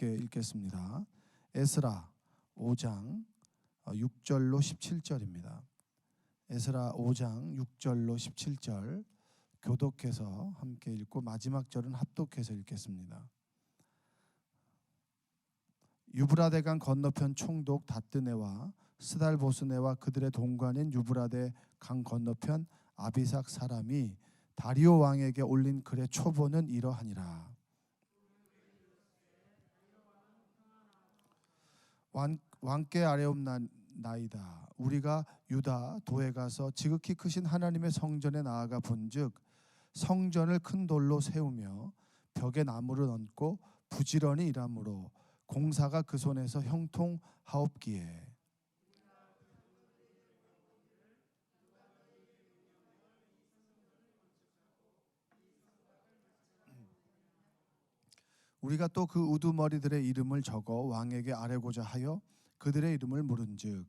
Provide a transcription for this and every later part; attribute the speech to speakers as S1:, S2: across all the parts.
S1: 함께 읽겠습니다. 에스라 5장 6절로 17절입니다. 에스라 5장 6절로 17절 교독해서 함께 읽고 마지막 절은 합독해서 읽겠습니다. 유브라데강 건너편 총독 다뜨네와 스달보스네와 그들의 동관인 유브라데 강 건너편 아비삭 사람이 다리오 왕에게 올린 글의 초보는 이러하니라. 왕께 아뢰옵나이다. 우리가 유다 도에 가서 지극히 크신 하나님의 성전에 나아가 본즉 성전을 큰 돌로 세우며 벽에 나무를 얹고 부지런히 일하므로 공사가 그 손에서 형통하옵기에 우리가 또 그 우두머리들의 이름을 적어 왕에게 아뢰고자 하여 그들의 이름을 물은즉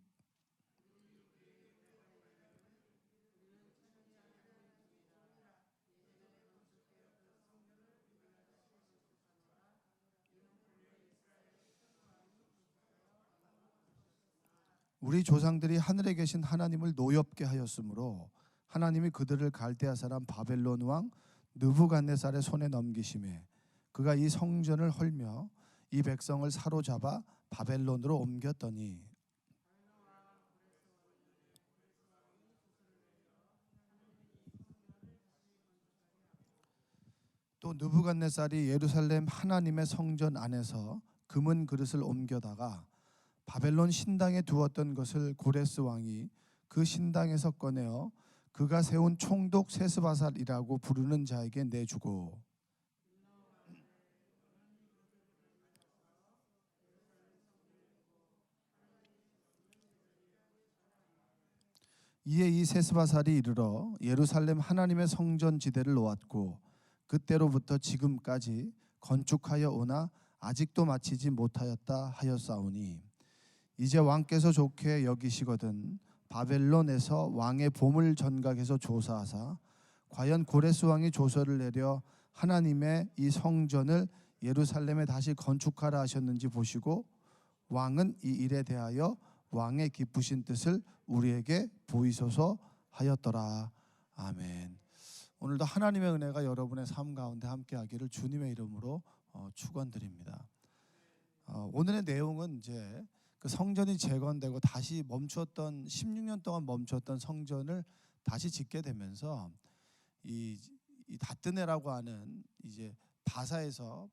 S1: 우리 조상들이 하늘에 계신 하나님을 노엽게 하였으므로 하나님이 그들을 갈대아 사람 바벨론 왕 느부갓네살의 손에 넘기심에 그가 이 성전을 헐며 이 백성을 사로잡아 바벨론으로 옮겼더니 또 느부갓네살이 예루살렘 하나님의 성전 안에서 금은 그릇을 옮겨다가 바벨론 신당에 두었던 것을 고레스 왕이 그 신당에서 꺼내어 그가 세운 총독 세스바살이라고 부르는 자에게 내주고 이에 이 세스바살이 이르러 예루살렘 하나님의 성전 지대를 놓았고 그때로부터 지금까지 건축하여 오나 아직도 마치지 못하였다 하였사오니 이제 왕께서 좋게 여기시거든 바벨론에서 왕의 보물 전각에서 조사하사 과연 고레스 왕이 조서를 내려 하나님의 이 성전을 예루살렘에 다시 건축하라 하셨는지 보시고 왕은 이 일에 대하여 왕의 기쁘신 뜻을 우리에게 보이소서 하였더라. 아멘. 오늘도 하나님의 은혜가 여러분의 삶 가운데 함께하기를 주님의 이름으로 축원드립니다. 오늘의 내용은 이제 그 성전이 재건되고 다시 멈추었던 16년 동안 멈추었던 성전을 다시 짓게 되면서 이 다뜨네라고 하는 이제 바사에서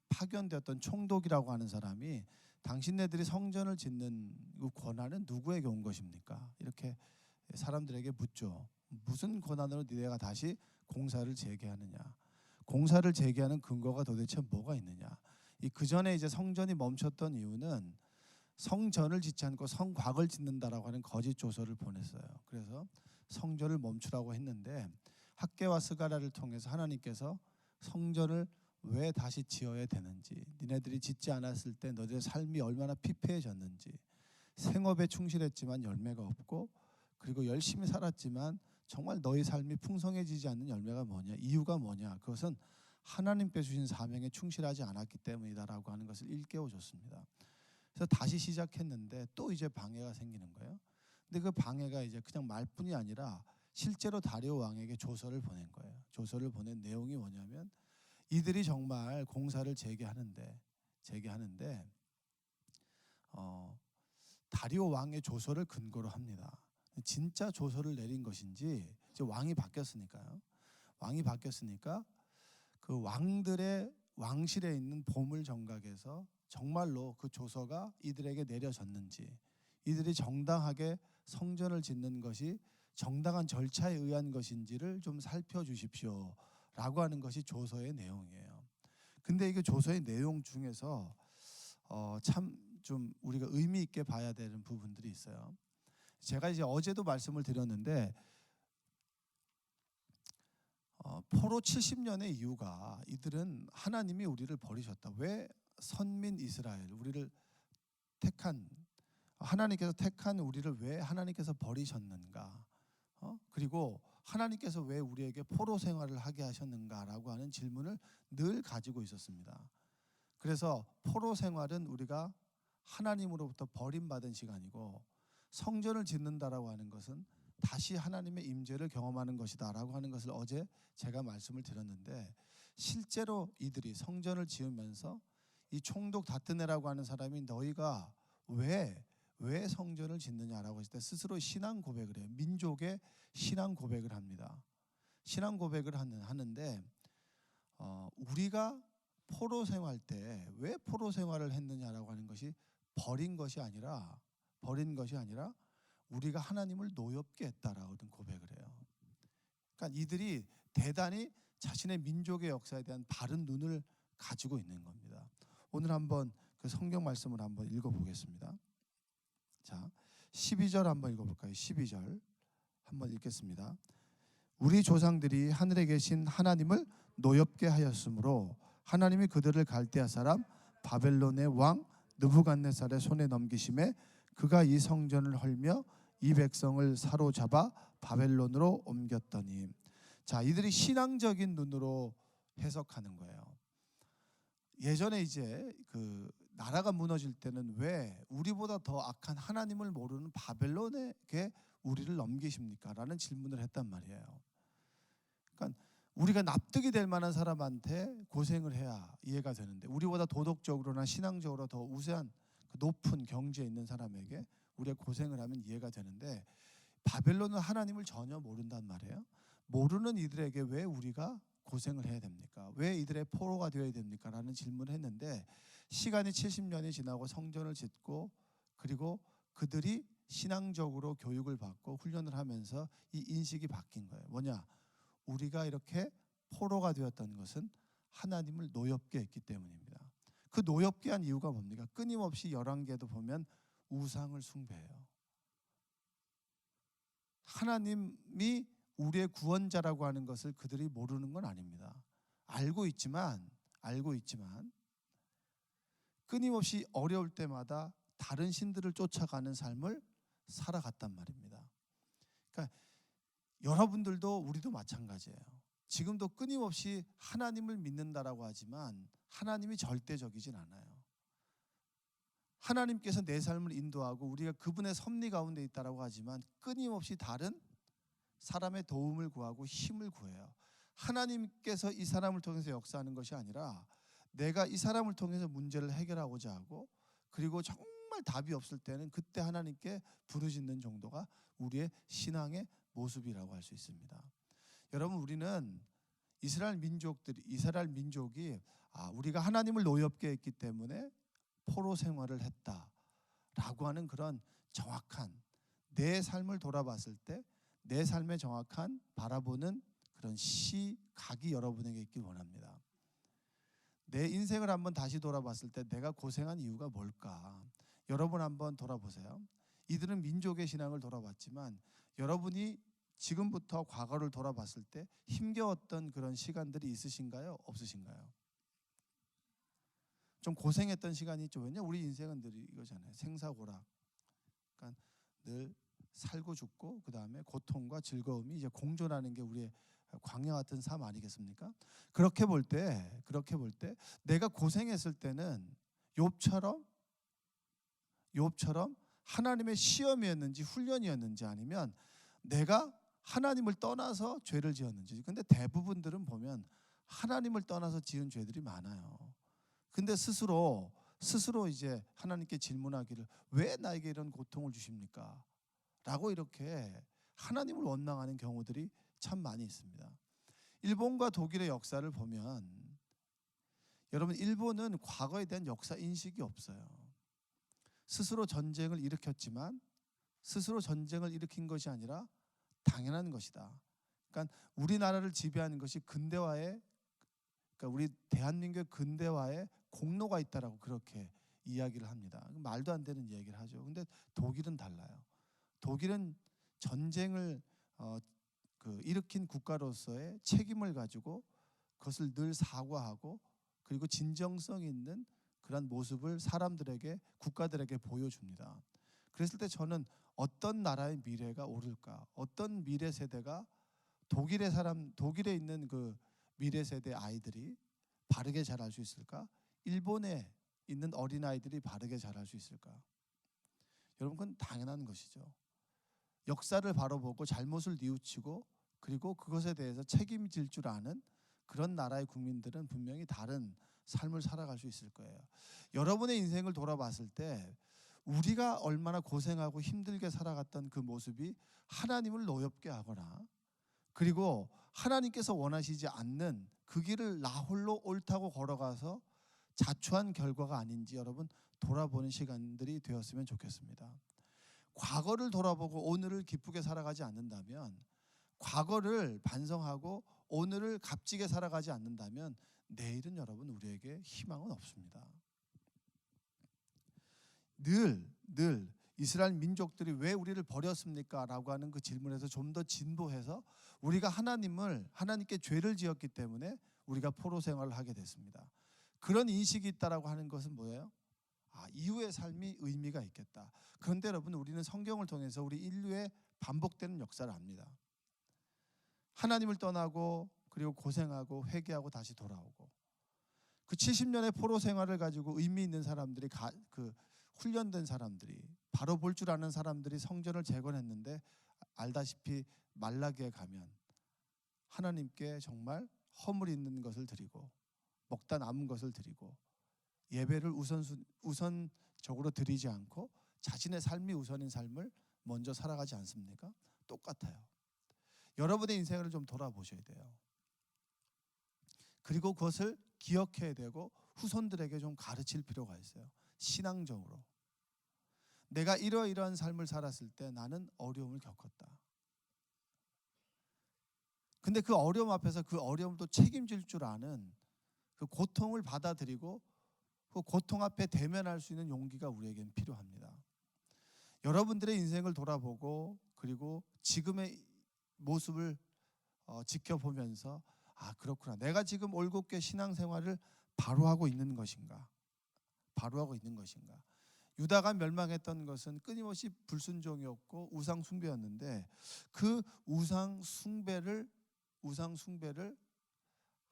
S1: 파견되었던 총독이라고 하는 사람이 당신네들이 성전을 짓는 그 권한은 누구에게 온 것입니까? 이렇게 사람들에게 묻죠. 무슨 권한으로 니네가 다시 공사를 재개하느냐? 공사를 재개하는 근거가 도대체 뭐가 있느냐? 그 전에 이제 성전이 멈췄던 이유는 성전을 짓지 않고 성곽을 짓는다라고 하는 거짓 조서를 보냈어요. 그래서 성전을 멈추라고 했는데 학개와 스가랴를 통해서 하나님께서 성전을 왜 다시 지어야 되는지, 니네들이 짓지 않았을 때 너희들의 삶이 얼마나 피폐해졌는지, 생업에 충실했지만 열매가 없고 그리고 열심히 살았지만 정말 너희 삶이 풍성해지지 않는 열매가 뭐냐, 이유가 뭐냐, 그것은 하나님께 주신 사명에 충실하지 않았기 때문이다라고 하는 것을 일깨워줬습니다. 그래서 다시 시작했는데 또 이제 방해가 생기는 거예요. 근데 그 방해가 이제 그냥 말뿐이 아니라 실제로 다리오 왕에게 조서를 보낸 거예요. 조서를 보낸 내용이 뭐냐면 이들이 정말 공사를 재개하는데 다리오 왕의 조서를 근거로 합니다. 진짜 조서를 내린 것인지 이제 왕이 바뀌었으니까요. 왕이 바뀌었으니까 그 왕들의 왕실에 있는 보물 정각에서 정말로 그 조서가 이들에게 내려졌는지, 이들이 정당하게 성전을 짓는 것이 정당한 절차에 의한 것인지를 좀 살펴주십시오 라고 하는 것이 조서의 내용이에요. 근데 이게 조서의 내용 중에서 참 좀 우리가 의미 있게 봐야 되는 부분들이 있어요. 제가 이제 어제도 말씀을 드렸는데 포로 70년의 이유가 이들은 하나님이 우리를 버리셨다. 왜 선민 이스라엘, 우리를 택한, 하나님께서 택한 우리를 왜 하나님께서 버리셨는가? 그리고 하나님께서 왜 우리에게 포로 생활을 하게 하셨는가라고 하는 질문을 늘 가지고 있었습니다. 그래서 포로 생활은 우리가 하나님으로부터 버림받은 시간이고, 성전을 짓는다라고 하는 것은 다시 하나님의 임재를 경험하는 것이다라고 하는 것을 어제 제가 말씀을 드렸는데, 실제로 이들이 성전을 지으면서 이 총독 다트네라고 하는 사람이 너희가 왜 성전을 짓느냐라고 했을 때 스스로 신앙 고백을 해요. 민족의 신앙 고백을 합니다. 신앙 고백을 하는데 우리가 포로 생활 때 왜 포로 생활을 했느냐라고 하는 것이 버린 것이 아니라 우리가 하나님을 노엽게 했다라고 고백을 해요. 그러니까 이들이 대단히 자신의 민족의 역사에 대한 바른 눈을 가지고 있는 겁니다. 오늘 한번 그 성경 말씀을 한번 읽어보겠습니다. 자, 12절 한번 읽어볼까요? 12절 한번 읽겠습니다. 우리 조상들이 하늘에 계신 하나님을 노엽게 하였으므로 하나님이 그들을 갈대아 사람 바벨론의 왕 느부갓네살의 손에 넘기심에 그가 이 성전을 헐며 이 백성을 사로잡아 바벨론으로 옮겼더니. 자, 이들이 신앙적인 눈으로 해석하는 거예요. 예전에 이제 그 나라가 무너질 때는 왜 우리보다 더 악한 하나님을 모르는 바벨론에게 우리를 넘기십니까? 라는 질문을 했단 말이에요. 그러니까 우리가 납득이 될 만한 사람한테 고생을 해야 이해가 되는데, 우리보다 도덕적으로나 신앙적으로 더 우세한 높은 경지에 있는 사람에게 우리가 고생을 하면 이해가 되는데, 바벨론은 하나님을 전혀 모른단 말이에요. 모르는 이들에게 왜 우리가 고생을 해야 됩니까? 왜 이들의 포로가 되어야 됩니까? 라는 질문을 했는데, 시간이 70년이 지나고 성전을 짓고 그리고 그들이 신앙적으로 교육을 받고 훈련을 하면서 이 인식이 바뀐 거예요. 뭐냐? 우리가 이렇게 포로가 되었던 것은 하나님을 노엽게 했기 때문입니다. 그 노엽게 한 이유가 뭡니까? 끊임없이 열왕기에도 보면 우상을 숭배해요. 하나님이 우리의 구원자라고 하는 것을 그들이 모르는 건 아닙니다. 알고 있지만 끊임없이 어려울 때마다 다른 신들을 쫓아가는 삶을 살아갔단 말입니다. 그러니까 여러분들도 우리도 마찬가지예요. 지금도 끊임없이 하나님을 믿는다라고 하지만 하나님이 절대적이진 않아요. 하나님께서 내 삶을 인도하고 우리가 그분의 섭리 가운데 있다라고 하지만 끊임없이 다른 사람의 도움을 구하고 힘을 구해요. 하나님께서 이 사람을 통해서 역사하는 것이 아니라 내가 이 사람을 통해서 문제를 해결하고자 하고, 그리고 정말 답이 없을 때는 그때 하나님께 부르짖는 정도가 우리의 신앙의 모습이라고 할 수 있습니다. 여러분, 우리는 이스라엘 민족이 우리가 하나님을 노엽게 했기 때문에 포로 생활을 했다라고 하는 그런 정확한, 내 삶을 돌아봤을 때 내 삶의 정확한 바라보는 그런 시각이 여러분에게 있길 원합니다. 내 인생을 한번 다시 돌아봤을 때 내가 고생한 이유가 뭘까? 여러분 한번 돌아보세요. 이들은 민족의 신앙을 돌아봤지만 여러분이 지금부터 과거를 돌아봤을 때 힘겨웠던 그런 시간들이 있으신가요? 없으신가요? 좀 고생했던 시간이 있죠. 왜냐? 우리 인생은 늘 이거잖아요. 생사고락. 그러니까 늘 살고 죽고 그 다음에 고통과 즐거움이 이제 공존하는 게 우리의 광야 같은 삶 아니겠습니까? 그렇게 볼 때 내가 고생했을 때는 욥처럼 하나님의 시험이었는지 훈련이었는지, 아니면 내가 하나님을 떠나서 죄를 지었는지. 근데 대부분들은 보면 하나님을 떠나서 지은 죄들이 많아요. 근데 스스로 이제 하나님께 질문하기를 왜 나에게 이런 고통을 주십니까? 라고 이렇게 하나님을 원망하는 경우들이 참 많이 있습니다. 일본과 독일의 역사를 보면 여러분, 일본은 과거에 대한 역사 인식이 없어요. 스스로 전쟁을 일으켰지만 스스로 전쟁을 일으킨 것이 아니라 당연한 것이다. 그러니까 우리나라를 지배하는 것이 그러니까 우리 대한민국의 근대화에 공로가 있다라고 그렇게 이야기를 합니다. 말도 안 되는 이야기를 하죠. 근데 독일은 달라요. 독일은 전쟁을 일으킨 국가로서의 책임을 가지고 그것을 늘 사과하고 그리고 진정성 있는 그런 모습을 사람들에게, 국가들에게 보여줍니다. 그랬을 때 저는 어떤 나라의 미래가 오를까? 어떤 미래 세대가 독일에 있는 그 미래 세대 아이들이 바르게 자랄 수 있을까? 일본에 있는 어린아이들이 바르게 자랄 수 있을까? 여러분, 그건 당연한 것이죠. 역사를 바로 보고 잘못을 뉘우치고 그리고 그것에 대해서 책임질 줄 아는 그런 나라의 국민들은 분명히 다른 삶을 살아갈 수 있을 거예요. 여러분의 인생을 돌아봤을 때 우리가 얼마나 고생하고 힘들게 살아갔던 그 모습이 하나님을 노엽게 하거나 그리고 하나님께서 원하시지 않는 그 길을 나 홀로 옳다고 걸어가서 자초한 결과가 아닌지 여러분 돌아보는 시간들이 되었으면 좋겠습니다. 과거를 돌아보고 오늘을 기쁘게 살아가지 않는다면, 과거를 반성하고 오늘을 값지게 살아가지 않는다면 내일은 여러분 우리에게 희망은 없습니다. 늘 이스라엘 민족들이 왜 우리를 버렸습니까? 라고 하는 그 질문에서 좀 더 진보해서 우리가 하나님께 죄를 지었기 때문에 우리가 포로 생활을 하게 됐습니다. 그런 인식이 있다라고 하는 것은 뭐예요? 이후의 삶이 의미가 있겠다. 그런데 여러분 우리는 성경을 통해서 우리 인류의 반복되는 역사를 압니다. 하나님을 떠나고 그리고 고생하고 회개하고 다시 돌아오고 그 70년의 포로 생활을 가지고 의미 있는 사람들이 훈련된 사람들이 바로 볼 줄 아는 사람들이 성전을 재건했는데 알다시피 말라기에 가면 하나님께 정말 허물 있는 것을 드리고 먹다 남은 것을 드리고 예배를 우선적으로 드리지 않고 자신의 삶이 우선인 삶을 먼저 살아가지 않습니까? 똑같아요. 여러분의 인생을 좀 돌아보셔야 돼요. 그리고 그것을 기억해야 되고 후손들에게 좀 가르칠 필요가 있어요. 신앙적으로. 내가 이러이러한 삶을 살았을 때 나는 어려움을 겪었다. 근데 그 어려움 앞에서 그 어려움을 또 책임질 줄 아는 그 고통을 받아들이고 그 고통 앞에 대면할 수 있는 용기가 우리에겐 필요합니다. 여러분들의 인생을 돌아보고 그리고 지금의 모습을 지켜보면서 그렇구나. 내가 지금 올곧게 신앙생활을 바로 하고 있는 것인가? 유다가 멸망했던 것은 끊임없이 불순종이었고 우상 숭배였는데 그 우상 숭배를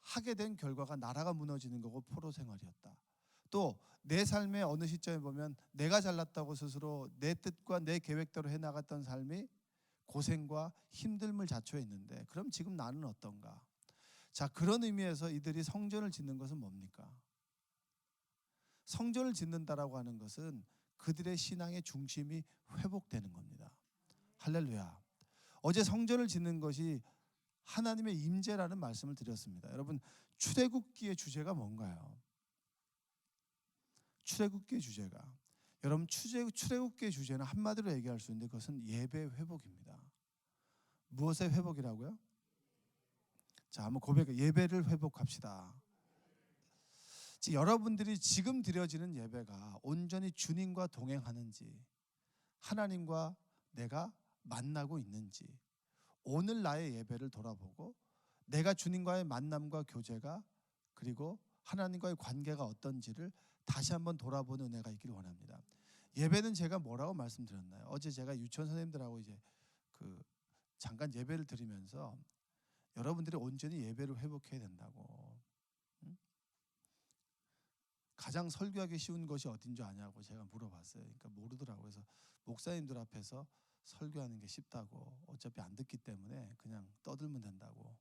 S1: 하게 된 결과가 나라가 무너지는 거고 포로 생활이었다. 또 내 삶의 어느 시점에 보면 내가 잘났다고 스스로 내 뜻과 내 계획대로 해나갔던 삶이 고생과 힘듦을 자초했는데 그럼 지금 나는 어떤가? 자, 그런 의미에서 이들이 성전을 짓는 것은 뭡니까? 성전을 짓는다라고 하는 것은 그들의 신앙의 중심이 회복되는 겁니다. 할렐루야. 어제 성전을 짓는 것이 하나님의 임재라는 말씀을 드렸습니다. 여러분, 출애굽기의 주제가 뭔가요? 출애굽기의 주제가 여러분 출애굽기의 주제는 한마디로 얘기할 수 있는데 그것은 예배 회복입니다. 무엇의 회복이라고요? 자, 한번 고백해. 예배를 회복합시다. 여러분들이 지금 드려지는 예배가 온전히 주님과 동행하는지 하나님과 내가 만나고 있는지 오늘 나의 예배를 돌아보고 내가 주님과의 만남과 교제가 그리고 하나님과의 관계가 어떤지를 다시 한번 돌아보는 은혜가 있기를 원합니다. 예배는 제가 뭐라고 말씀드렸나요? 어제 제가 유치원 선생님들하고 이제 잠깐 예배를 드리면서 여러분들이 온전히 예배를 회복해야 된다고. 가장 설교하기 쉬운 것이 어딘 줄 아냐고 제가 물어봤어요. 그러니까 모르더라고요. 그래서 목사님들 앞에서 설교하는 게 쉽다고 어차피 안 듣기 때문에 그냥 떠들면 된다고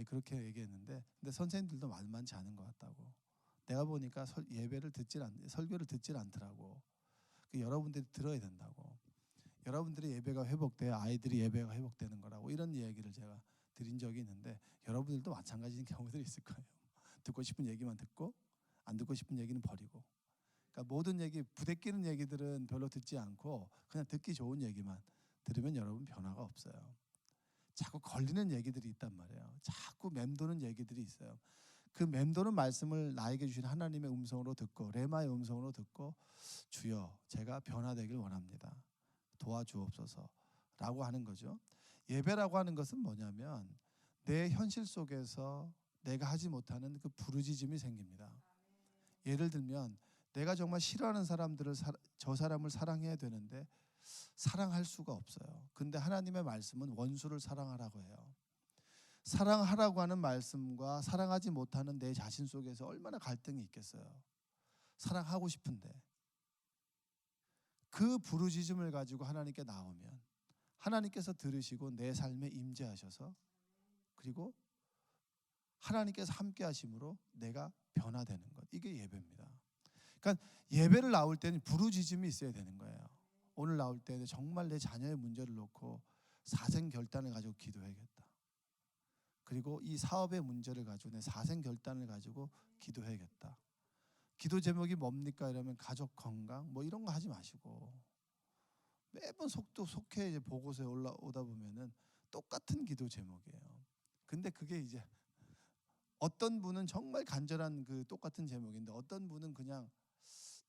S1: 그렇게 얘기했는데 근데 선생님들도 만만치 않은 것 같다고. 내가 보니까 설교를 듣질 않더라고. 여러분들이 들어야 된다고. 여러분들의 예배가 회복돼야 아이들이 예배가 회복되는 거라고 이런 얘기를 제가 드린 적이 있는데 여러분들도 마찬가지인 경우들이 있을 거예요. 듣고 싶은 얘기만 듣고 안 듣고 싶은 얘기는 버리고. 그러니까 모든 얘기, 부대끼는 얘기들은 별로 듣지 않고 그냥 듣기 좋은 얘기만 들으면 여러분 변화가 없어요. 자꾸 걸리는 얘기들이 있단 말이에요. 자꾸 맴도는 얘기들이 있어요. 그 맴도는 말씀을 나에게 주신 하나님의 음성으로 듣고 레마의 음성으로 듣고 주여 제가 변화되길 원합니다. 도와주옵소서 라고 하는 거죠. 예배라고 하는 것은 뭐냐면 내 현실 속에서 내가 하지 못하는 그 부르짖음이 생깁니다. 예를 들면 내가 정말 싫어하는 저 사람을 사랑해야 되는데 사랑할 수가 없어요. 근데 하나님의 말씀은 원수를 사랑하라고 해요. 사랑하라고 하는 말씀과 사랑하지 못하는 내 자신 속에서 얼마나 갈등이 있겠어요. 사랑하고 싶은데 그 부르짖음을 가지고 하나님께 나오면 하나님께서 들으시고 내 삶에 임재하셔서 그리고 하나님께서 함께 하심으로 내가 변화되는 것. 이게 예배입니다. 그러니까 예배를 나올 때는 부르짖음이 있어야 되는 거예요. 오늘 나올 때는 정말 내 자녀의 문제를 놓고 사생 결단을 가지고 기도해야겠다. 그리고 이 사업의 문제를 가지고 내 사생 결단을 가지고 기도해야겠다. 기도 제목이 뭡니까? 이러면 가족 건강 뭐 이런 거 하지 마시고 매번 속해 이제 보고서에 올라오다 보면은 똑같은 기도 제목이에요. 근데 그게 이제 어떤 분은 정말 간절한 그 똑같은 제목인데 어떤 분은 그냥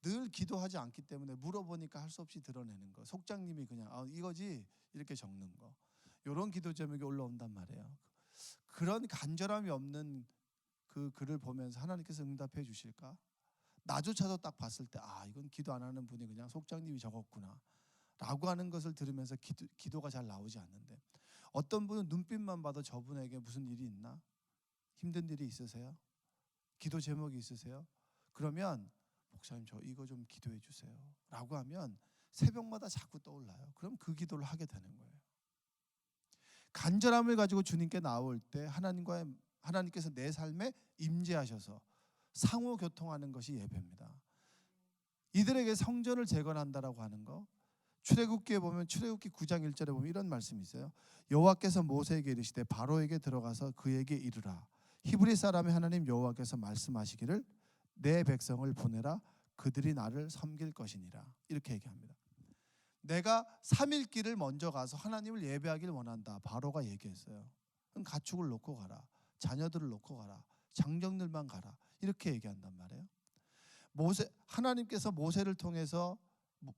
S1: 늘 기도하지 않기 때문에 물어보니까 할 수 없이 드러내는 거. 속장님이 그냥 이거지 이렇게 적는 거. 이런 기도 제목이 올라온단 말이에요. 그런 간절함이 없는 그 글을 보면서 하나님께서 응답해 주실까? 나조차도 딱 봤을 때 이건 기도 안 하는 분이 그냥 속장님이 적었구나 라고 하는 것을 들으면서 기도가 잘 나오지 않는데 어떤 분은 눈빛만 봐도 저분에게 무슨 일이 있나? 힘든 일이 있으세요? 기도 제목이 있으세요? 그러면 목사님 저 이거 좀 기도해 주세요 라고 하면 새벽마다 자꾸 떠올라요. 그럼 그 기도를 하게 되는 거예요. 간절함을 가지고 주님께 나올 때 하나님께서 내 삶에 임재하셔서 상호 교통하는 것이 예배입니다. 이들에게 성전을 재건한다라고 하는 거 출애굽기에 보면 출애굽기 9장 1절에 보면 이런 말씀이 있어요. 여호와께서 모세에게 이르시되 바로에게 들어가서 그에게 이르라 히브리 사람의 하나님 여호와께서 말씀하시기를 내 백성을 보내라 그들이 나를 섬길 것이니라 이렇게 얘기합니다. 내가 3일 길을 먼저 가서 하나님을 예배하길 원한다. 바로가 얘기했어요. 그럼 가축을 놓고 가라. 자녀들을 놓고 가라. 장정들만 가라. 이렇게 얘기한단 말이에요. 하나님께서 모세를 통해서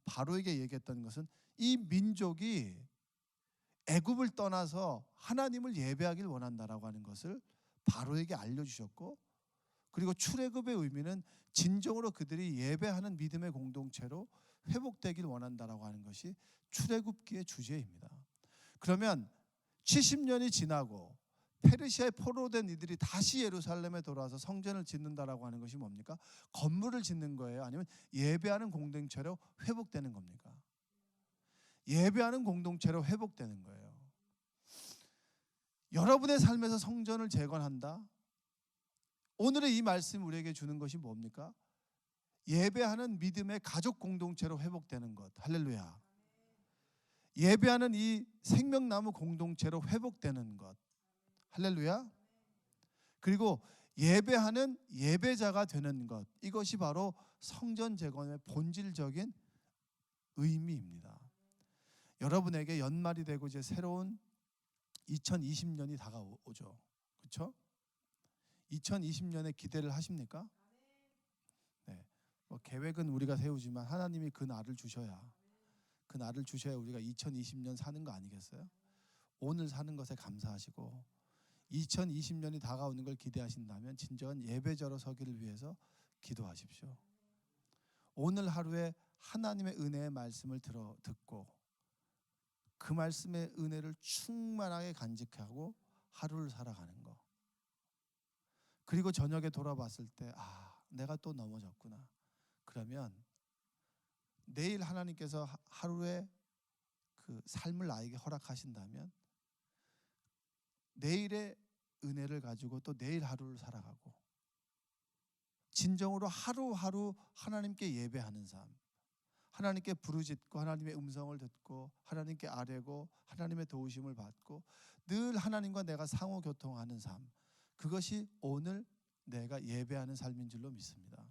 S1: 바로에게 얘기했던 것은 이 민족이 애굽을 떠나서 하나님을 예배하길 원한다라고 하는 것을 바로에게 알려주셨고 그리고 출애굽의 의미는 진정으로 그들이 예배하는 믿음의 공동체로 회복되길 원한다라고 하는 것이 출애굽기의 주제입니다. 그러면 70년이 지나고 페르시아에 포로된 이들이 다시 예루살렘에 돌아와서 성전을 짓는다라고 하는 것이 뭡니까? 건물을 짓는 거예요? 아니면 예배하는 공동체로 회복되는 겁니까? 예배하는 공동체로 회복되는 거예요. 여러분의 삶에서 성전을 재건한다? 오늘의 이 말씀이 우리에게 주는 것이 뭡니까? 예배하는 믿음의 가족 공동체로 회복되는 것. 할렐루야. 예배하는 이 생명나무 공동체로 회복되는 것. 할렐루야. 그리고 예배하는 예배자가 되는 것. 이것이 바로 성전 재건의 본질적인 의미입니다. 여러분에게 연말이 되고 이제 새로운 2020년이 다가오죠. 그렇죠? 2020년에 기대를 하십니까? 네. 계획은 우리가 세우지만 하나님이 그 날을 주셔야 우리가 2020년 사는 거 아니겠어요? 오늘 사는 것에 감사하시고 2020년이 다가오는 걸 기대하신다면 진정한 예배자로 서기를 위해서 기도하십시오. 오늘 하루에 하나님의 은혜의 말씀을 듣고 그 말씀의 은혜를 충만하게 간직하고 하루를 살아가는 거. 그리고 저녁에 돌아봤을 때 내가 또 넘어졌구나. 그러면 내일 하나님께서 하루에 그 삶을 나에게 허락하신다면 내일의 은혜를 가지고 또 내일 하루를 살아가고 진정으로 하루하루 하나님께 예배하는 삶, 하나님께 부르짖고 하나님의 음성을 듣고 하나님께 아뢰고 하나님의 도우심을 받고 늘 하나님과 내가 상호교통하는 삶, 그것이 오늘 내가 예배하는 삶인 줄로 믿습니다.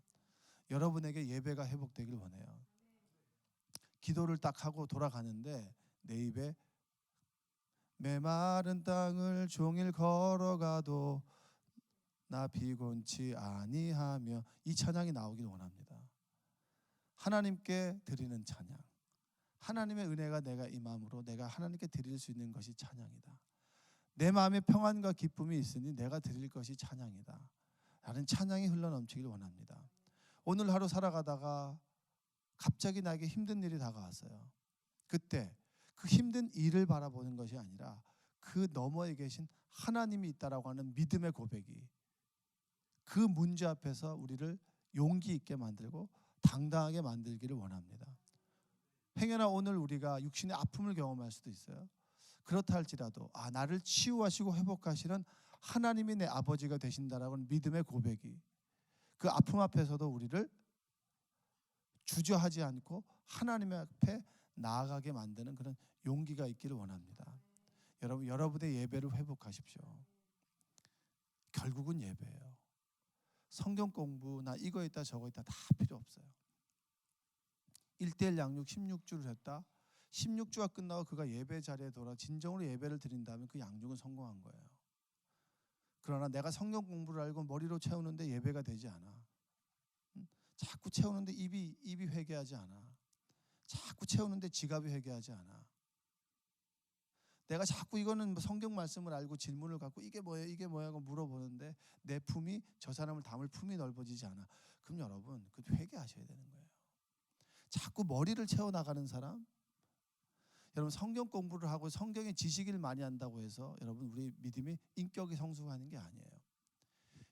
S1: 여러분에게 예배가 회복되길 원해요. 기도를 딱 하고 돌아가는데 내 입에 메마른 땅을 종일 걸어가도 나 피곤치 아니하며 이 찬양이 나오길 원합니다. 하나님께 드리는 찬양, 하나님의 은혜가 내가 임함으로 내가 하나님께 드릴 수 있는 것이 찬양이다. 내 마음에 평안과 기쁨이 있으니 내가 드릴 것이 찬양이다 라는 찬양이 흘러넘치길 원합니다. 오늘 하루 살아가다가 갑자기 나에게 힘든 일이 다가왔어요. 그때 그 힘든 일을 바라보는 것이 아니라 그 너머에 계신 하나님이 있다라고 하는 믿음의 고백이 그 문제 앞에서 우리를 용기 있게 만들고 당당하게 만들기를 원합니다. 행여나 오늘 우리가 육신의 아픔을 경험할 수도 있어요. 그렇다 할지라도 나를 치유하시고 회복하시는 하나님이 내 아버지가 되신다라는 믿음의 고백이 그 아픔 앞에서도 우리를 주저하지 않고 하나님 앞에 나아가게 만드는 그런 용기가 있기를 원합니다. 여러분, 여러분의 예배를 회복하십시오. 결국은 예배예요. 성경 공부나 이거 있다 저거 있다 다 필요 없어요. 1:1 양육 16주를 했다. 16주가 끝나고 그가 예배 자리에 돌아 진정으로 예배를 드린다면 그 양육은 성공한 거예요. 그러나 내가 성경 공부를 알고 머리로 채우는데 예배가 되지 않아. 자꾸 채우는데 입이 회개하지 않아. 자꾸 채우는데 지갑이 회개하지 않아. 내가 자꾸 이거는 성경 말씀을 알고 질문을 갖고 이게 뭐예요? 이게 뭐야? 하고 물어보는데 내 품이 저 사람을 담을 품이 넓어지지 않아. 그럼 여러분 그 회개하셔야 되는 거예요. 자꾸 머리를 채워나가는 사람, 여러분 성경 공부를 하고 성경의 지식을 많이 한다고 해서 여러분 우리 믿음이 인격이 성숙하는 게 아니에요.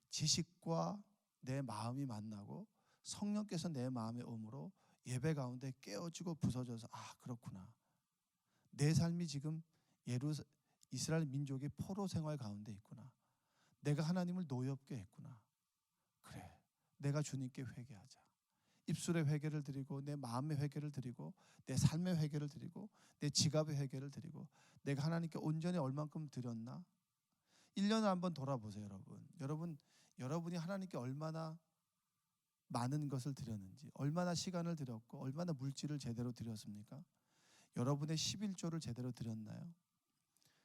S1: 지식과 내 마음이 만나고 성령께서 내 마음에 오므로 예배 가운데 깨어지고 부서져서 그렇구나. 내 삶이 지금 이스라엘 민족이 포로 생활 가운데 있구나. 내가 하나님을 노엽게 했구나. 그래, 내가 주님께 회개하자. 입술의 회개를 드리고 내 마음의 회개를 드리고 내 삶의 회개를 드리고 내 지갑의 회개를 드리고 내가 하나님께 온전히 얼만큼 드렸나? 1년을 한번 돌아보세요. 여러분이 하나님께 얼마나 많은 것을 드렸는지, 얼마나 시간을 드렸고 얼마나 물질을 제대로 드렸습니까? 여러분의 11조를 제대로 드렸나요?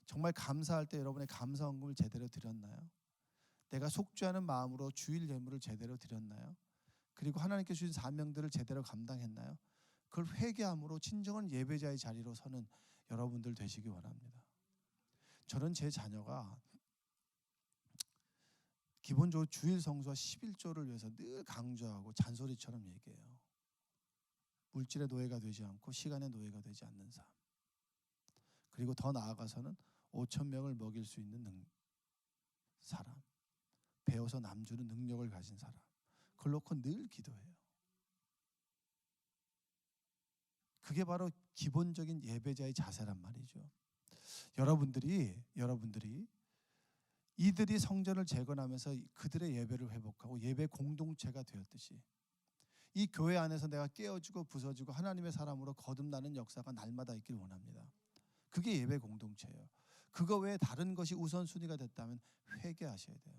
S1: 정말 감사할 때 여러분의 감사헌금을 제대로 드렸나요? 내가 속죄하는 마음으로 주일 예물을 제대로 드렸나요? 그리고 하나님께 주신 사명들을 제대로 감당했나요? 그걸 회개함으로 진정한 예배자의 자리로 서는 여러분들 되시기 원합니다. 저는 제 자녀가 기본적으로 주일 성수와 11조를 위해서 늘 강조하고 잔소리처럼 얘기해요. 물질의 노예가 되지 않고 시간의 노예가 되지 않는 삶. 그리고 더 나아가서는 5,000명을 먹일 수 있는 사람. 배워서 남주는 능력을 가진 사람. 그걸 놓고 늘 기도해요. 그게 바로 기본적인 예배자의 자세란 말이죠. 여러분들이 이들이 성전을 재건하면서 그들의 예배를 회복하고 예배 공동체가 되었듯이 이 교회 안에서 내가 깨어지고 부서지고 하나님의 사람으로 거듭나는 역사가 날마다 있길 원합니다. 그게 예배 공동체예요. 그거 외에 다른 것이 우선순위가 됐다면 회개하셔야 돼요.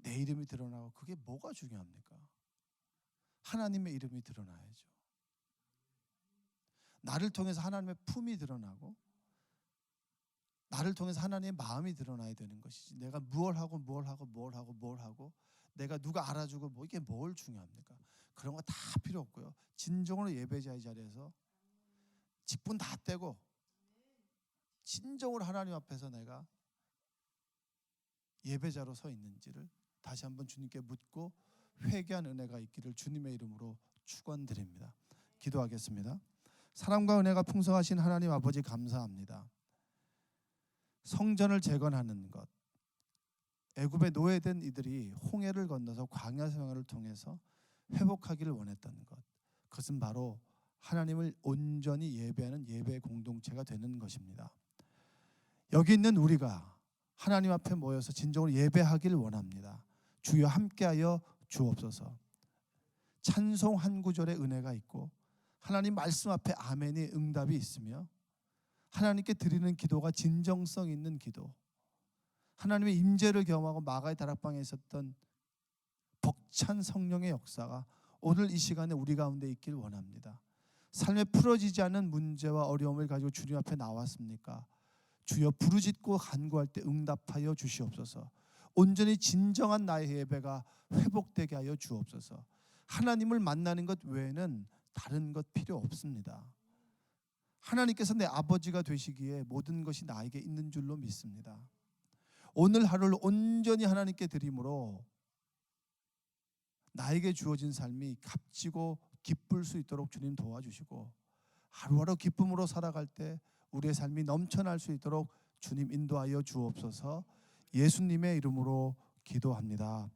S1: 내 이름이 드러나고 그게 뭐가 중요합니까? 하나님의 이름이 드러나야죠. 나를 통해서 하나님의 품이 드러나고 나를 통해서 하나님의 마음이 드러나야 되는 것이지 내가 뭘 하고 내가 누가 알아주고 이게 뭘 중요합니까? 그런 거 다 필요 없고요. 진정으로 예배자의 자리에서 직분 다 떼고 진정으로 하나님 앞에서 내가 예배자로 서 있는지를 다시 한번 주님께 묻고 회개한 은혜가 있기를 주님의 이름으로 축원드립니다. 기도하겠습니다. 사랑과 은혜가 풍성하신 하나님 아버지 감사합니다. 성전을 재건하는 것, 애굽에 노예된 이들이 홍해를 건너서 광야 생활을 통해서 회복하기를 원했던 것, 그것은 바로 하나님을 온전히 예배하는 예배 공동체가 되는 것입니다. 여기 있는 우리가 하나님 앞에 모여서 진정으로 예배하기를 원합니다. 주여 함께하여 주옵소서. 찬송 한 구절의 은혜가 있고 하나님 말씀 앞에 아멘의 응답이 있으며 하나님께 드리는 기도가 진정성 있는 기도, 하나님의 임재를 경험하고 마가의 다락방에 있었던 벅찬 성령의 역사가 오늘 이 시간에 우리 가운데 있길 원합니다. 삶에 풀어지지 않는 문제와 어려움을 가지고 주님 앞에 나왔습니까? 주여 부르짖고 간구할 때 응답하여 주시옵소서. 온전히 진정한 나의 예배가 회복되게 하여 주옵소서. 하나님을 만나는 것 외에는 다른 것 필요 없습니다. 하나님께서 내 아버지가 되시기에 모든 것이 나에게 있는 줄로 믿습니다. 오늘 하루를 온전히 하나님께 드림으로 나에게 주어진 삶이 값지고 기쁠 수 있도록 주님 도와주시고 하루하루 기쁨으로 살아갈 때 우리의 삶이 넘쳐날 수 있도록 주님 인도하여 주옵소서. 예수님의 이름으로 기도합니다.